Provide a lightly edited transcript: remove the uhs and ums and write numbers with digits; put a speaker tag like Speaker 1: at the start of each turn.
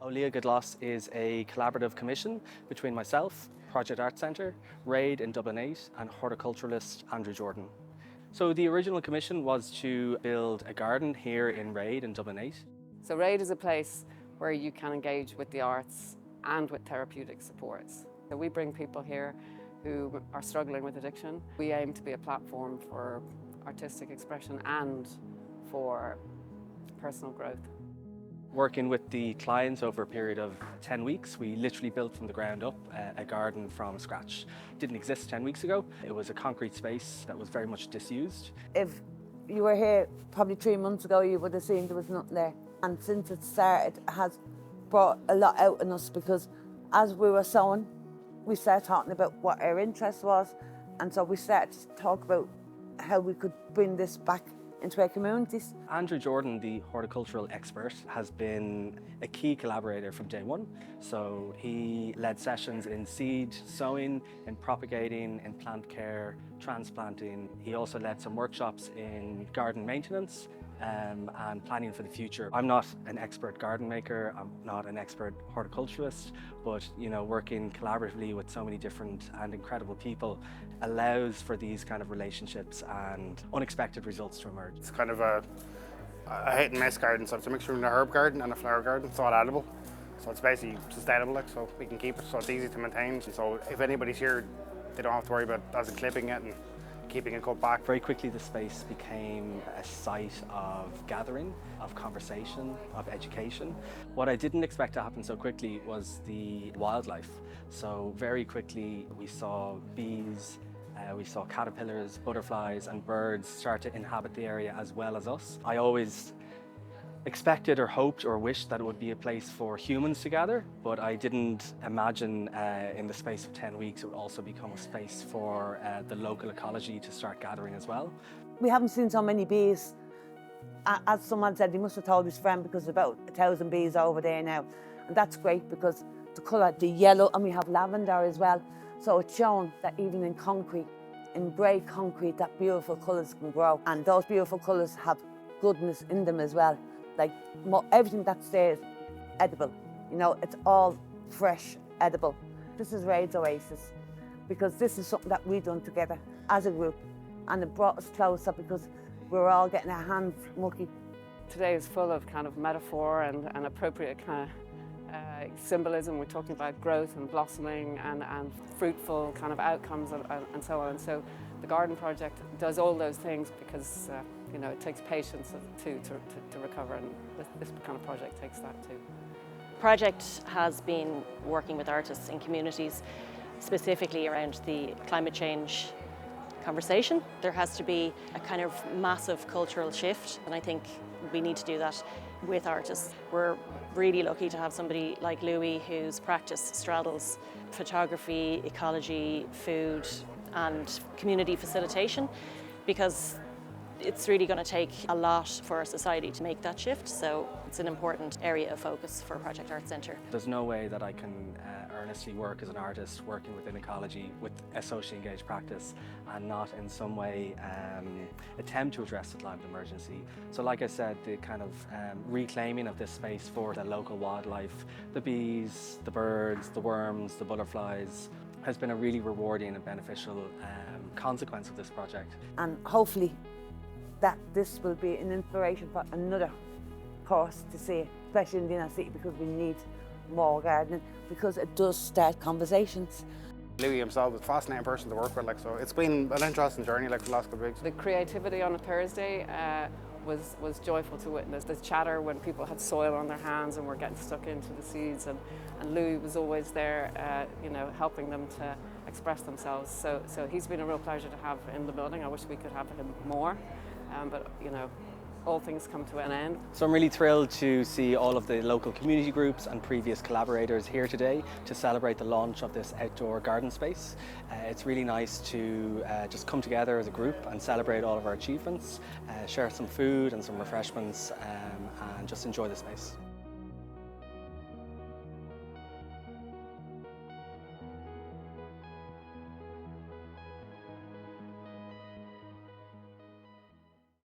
Speaker 1: Olia Godlos is a collaborative commission between myself, Project Art Centre, RADE in Dublin 8 and horticulturalist Andrew Jordan. So the original commission was to build a garden here in RADE in Dublin 8.
Speaker 2: So RADE is a place where you can engage with the arts and with therapeutic supports. So we bring people here who are struggling with addiction. We aim to be a platform for artistic expression and for personal growth.
Speaker 1: Working with the clients over a period of 10 weeks, we literally built from the ground up a garden from scratch. It didn't exist 10 weeks ago. It was a concrete space that was very much disused.
Speaker 3: If you were here probably 3 months ago, you would have seen there was nothing there. And since it started, it has brought a lot out in us, because as we were sowing, we started talking about what our interest was. And so we started to talk about how we could bring this back into our communities.
Speaker 1: Andrew Jordan, the horticultural expert, has been a key collaborator from day one. So he led sessions in seed sowing, in propagating, in plant care, transplanting. He also led some workshops in garden maintenance and planning for the future. I'm not an expert garden maker, I'm not an expert horticulturalist, but working collaboratively with so many different and incredible people allows for these kind of relationships and unexpected results to emerge.
Speaker 4: It's kind of a hit and miss garden, so it's a mixture of a herb garden and a flower garden. It's all edible, so it's basically sustainable, so we can keep it, so it's easy to maintain. So if anybody's here, they don't have to worry about as in clipping it and keeping it cut back.
Speaker 1: Very quickly the space became a site of gathering, of conversation, of education. What I didn't expect to happen so quickly was the wildlife. So very quickly we saw bees, we saw caterpillars, butterflies and birds start to inhabit the area as well as us. I always expected or hoped or wished that it would be a place for humans to gather, but I didn't imagine in the space of 10 weeks it would also become a space for the local ecology to start gathering as well.
Speaker 3: We haven't seen so many bees. As someone said, he must have told his friend, because there's about 1,000 bees over there now. And that's great, because the colour, the yellow, and we have lavender as well. So it's shown that even in concrete, in grey concrete, that beautiful colours can grow. And those beautiful colours have goodness in them as well. Like everything that's there is edible. It's all fresh, edible. This is RADE's Oasis, because this is something that we've done together as a group, and it brought us closer because we were all getting our hands mucky.
Speaker 2: Today is full of kind of metaphor and appropriate kind of symbolism. We're talking about growth and blossoming and fruitful kind of outcomes and so on. And so the garden project does all those things because it takes patience to recover, and this kind of project takes that too.
Speaker 5: The project has been working with artists in communities, specifically around the climate change conversation. There has to be a kind of massive cultural shift, and I think we need to do that with artists. We're really lucky to have somebody like Louis, whose practice straddles photography, ecology, food and community facilitation, because it's really going to take a lot for our society to make that shift, so it's an important area of focus for Project Art Centre.
Speaker 1: There's no way that I can earnestly work as an artist working within ecology with a socially engaged practice and not in some way attempt to address the climate emergency. So like I said, the kind of reclaiming of this space for the local wildlife, the bees, the birds, the worms, the butterflies, has been a really rewarding and beneficial consequence of this project.
Speaker 3: And hopefully that this will be an inspiration for another course to see, especially in the inner city, because we need more gardening, because it does start conversations.
Speaker 4: Louis himself is a fascinating person to work with, so it's been an interesting journey for the last couple of weeks.
Speaker 2: The creativity on a Thursday was joyful to witness. The chatter when people had soil on their hands and were getting stuck into the seeds, and Louis was always there, helping them to express themselves. So he's been a real pleasure to have in the building. I wish we could have him more. But all things come to an end.
Speaker 1: So I'm really thrilled to see all of the local community groups and previous collaborators here today to celebrate the launch of this outdoor garden space. It's really nice to just come together as a group and celebrate all of our achievements, share some food and some refreshments and just enjoy the space.